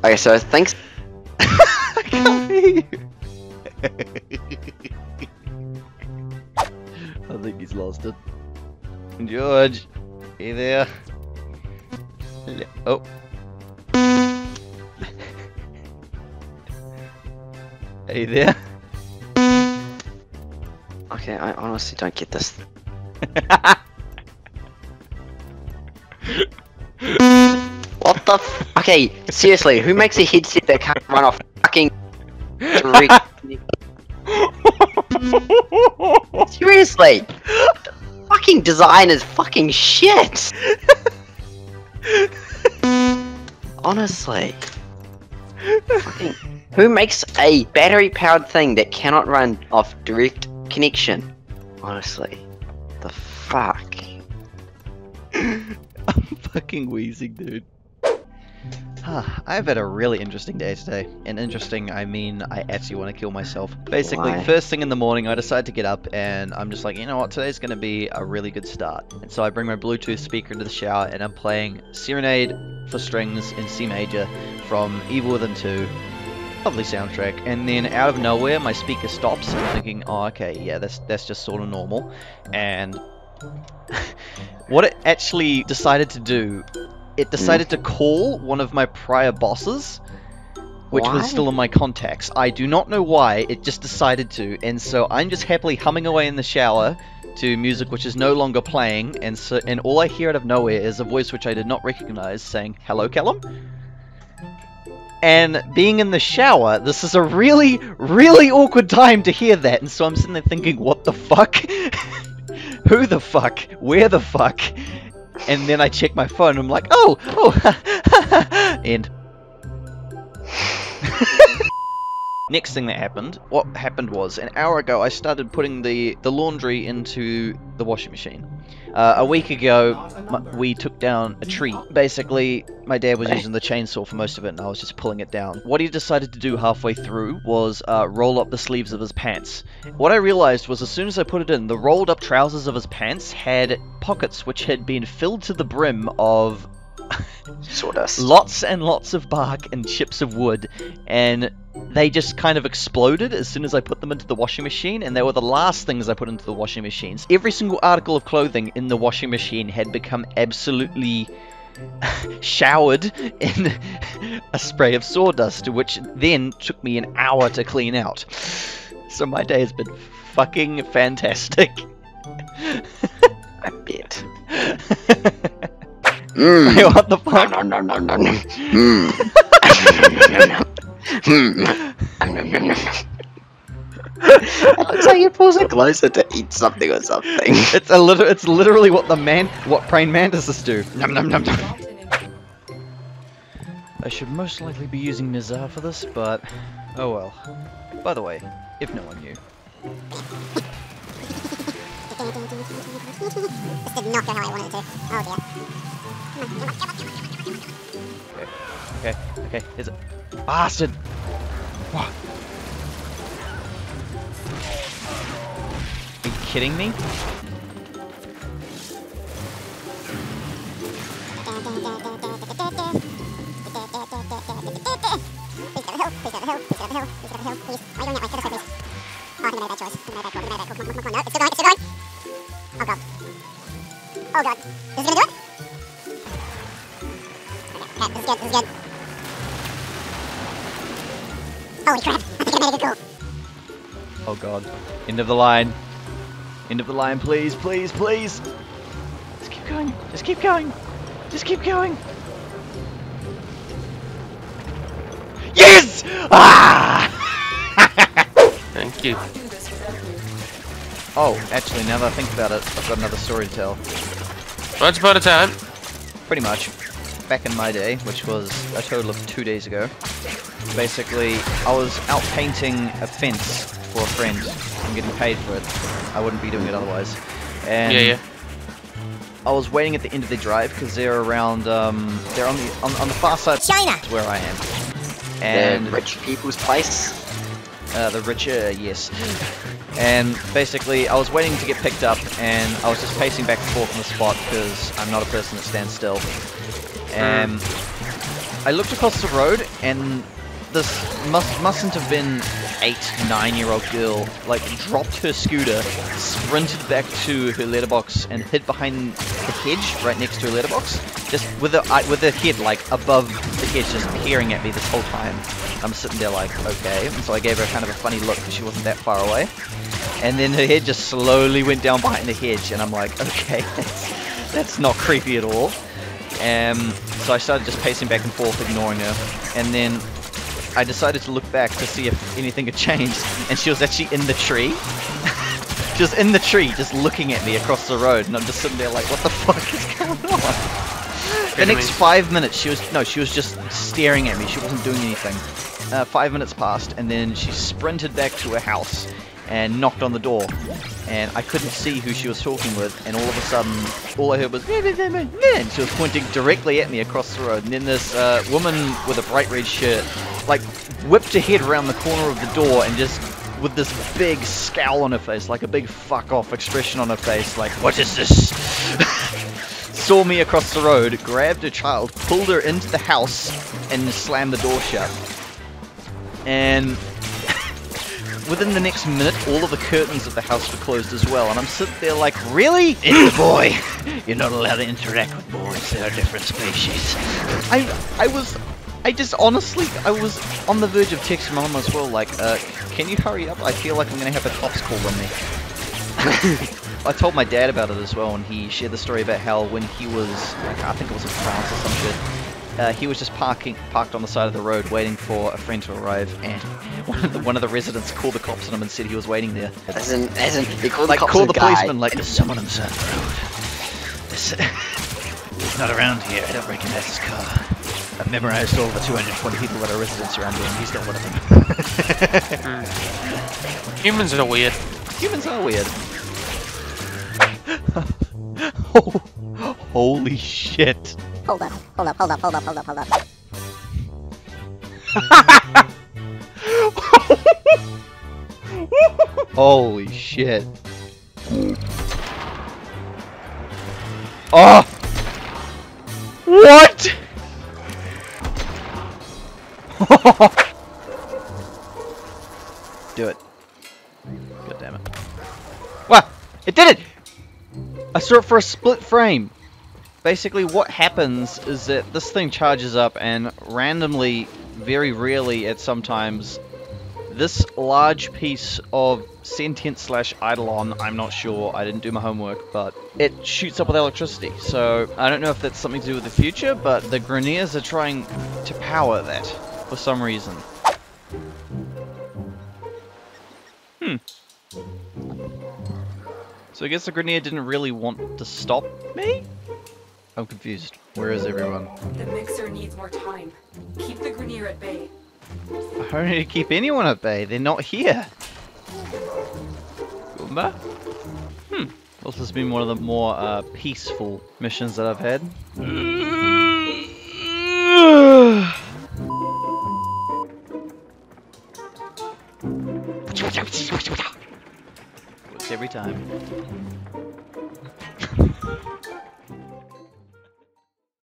Okay, so thanks. I can't hear you. I think he's lost it. George, hey there. Oh. Hey there. Okay, I honestly don't get this. What the f- Okay, seriously, who makes a headset that can't run off fucking direct? Seriously! The fucking design is fucking shit! Honestly. Fucking, who makes a battery-powered thing that cannot run off direct connection? Honestly. The fuck? I'm fucking wheezing, dude. I've had a really interesting day today. And interesting, I mean, I actually want to kill myself. Basically, Why? first thing in the morning, I decide to get up, and I'm just like, you know what, today's going to be a really good start. And so I bring my Bluetooth speaker into the shower, and I'm playing Serenade for Strings in C major from Evil Within 2. Lovely soundtrack. And then out of nowhere, my speaker stops, and I'm thinking, oh, okay, yeah, that's just sort of normal. And what it actually decided to do, it decided to call one of my prior bosses, which Why? was still in my contacts. I do not know why, it just decided to, and so I'm just happily humming away in the shower to music which is no longer playing, and all I hear out of nowhere is a voice which I did not recognize saying, "Hello, Callum?" And being in the shower, this is a really, really awkward time to hear that, and so I'm sitting there thinking, what the fuck? Who the fuck? Where the fuck? And then I check my phone, and I'm like, oh, end. Next thing that happened, what happened was, an hour ago I started putting the laundry into the washing machine. A week ago, we took down a tree. Basically, my dad was using the chainsaw for most of it, and I was just pulling it down. What he decided to do halfway through was roll up the sleeves of his pants. What I realized was, as soon as I put it in, the rolled up trousers of his pants had pockets which had been filled to the brim of Sawdust. lots and lots of bark and chips of wood, and they just kind of exploded as soon as I put them into the washing machine, and they were the last things I put into the washing machines. Every single article of clothing in the washing machine had become absolutely showered in a spray of sawdust, which then took me an hour to clean out. So my day has been fucking fantastic. I bet. Hey, what the fuck? No. It looks like you're pulling closer to eat something or something. It's literally what praying mantises do. Nom nom nom nom. I should most likely be using Nizar for this, but oh well. By the way, if no one knew. This did not go how I wanted it to. Oh dear. Okay, is it? Bastard! What? Are you kidding me? Oh god. This is gonna do it? Okay, this is good. Holy crap, I think I made a good call. Oh god. End of the line. End of the line, please. Just keep going. Just keep going. Yes! Ah! Thank you. Oh, actually, now that I think about it, I've got another story to tell. Once upon a time. Pretty much. Back in my day, which was a total of 2 days ago. Basically, I was out painting a fence for a friend. I'm getting paid for it. I wouldn't be doing it otherwise. And Yeah. I was waiting at the end of the drive because they're around. They're on the far side of China. where I am. And The rich people's place. the richer, yes. And basically, I was waiting to get picked up, and I was just pacing back and forth on the spot because I'm not a person that stands still. And I looked across the road, and this mustn't have been 8, 9-year-old girl, like, dropped her scooter, sprinted back to her letterbox, and hid behind the hedge right next to her letterbox, just with her head, like, above the hedge, just peering at me this whole time. I'm sitting there like, okay, and so I gave her kind of a funny look because she wasn't that far away. And then her head just slowly went down behind the hedge, and I'm like, okay, that's not creepy at all. So I started just pacing back and forth, ignoring her, and then I decided to look back to see if anything had changed, and she was actually in the tree. She was in the tree, just looking at me across the road, and I'm just sitting there like, what the fuck is going on? The next 5 minutes, she was just staring at me. She wasn't doing anything. 5 minutes passed, and then she sprinted back to her house and knocked on the door. And I couldn't see who she was talking with, and all of a sudden, all I heard was, and she was pointing directly at me across the road. And then this woman with a bright red shirt, like, whipped her head around the corner of the door, and just, with this big scowl on her face, like a big fuck off expression on her face, like, what is this? Saw me across the road, grabbed her child, pulled her into the house, and slammed the door shut. And within the next minute, all of the curtains of the house were closed as well, and I'm sitting there like, really? It's a boy! You're not allowed to interact with boys, they're a different species. I was on the verge of texting my mom as well, like, can you hurry up? I feel like I'm gonna have a cops call on me. I told my dad about it as well, and he shared the story about how when he was, I think it was in France or some shit, he was just parked on the side of the road waiting for a friend to arrive, and one of the residents called the cops on him and said he was waiting there. As in, he called like, the cops called the guy. policeman, like, there's someone on the side of the road. He's not around here, I don't recognize his car. I've memorized all the 220 people that are residents around here, and he's not one of them. Humans are weird. Humans are weird. Holy shit. Hold up. Holy shit. Oh! What? Do it. God damn it. What? It did it! I saw it for a split frame. Basically what happens is that this thing charges up, and randomly, very rarely at sometimes, this large piece of sentient / eidolon, I'm not sure, I didn't do my homework, but it shoots up with electricity. So I don't know if that's something to do with the future, but the Grineers are trying to power that for some reason. So I guess the Grineer didn't really want to stop me? I'm confused. Where is everyone? The mixer needs more time. Keep the Grineer at bay. I don't need to keep anyone at bay. They're not here. Goomba? This has been one of the more peaceful missions that I've had. Works every time.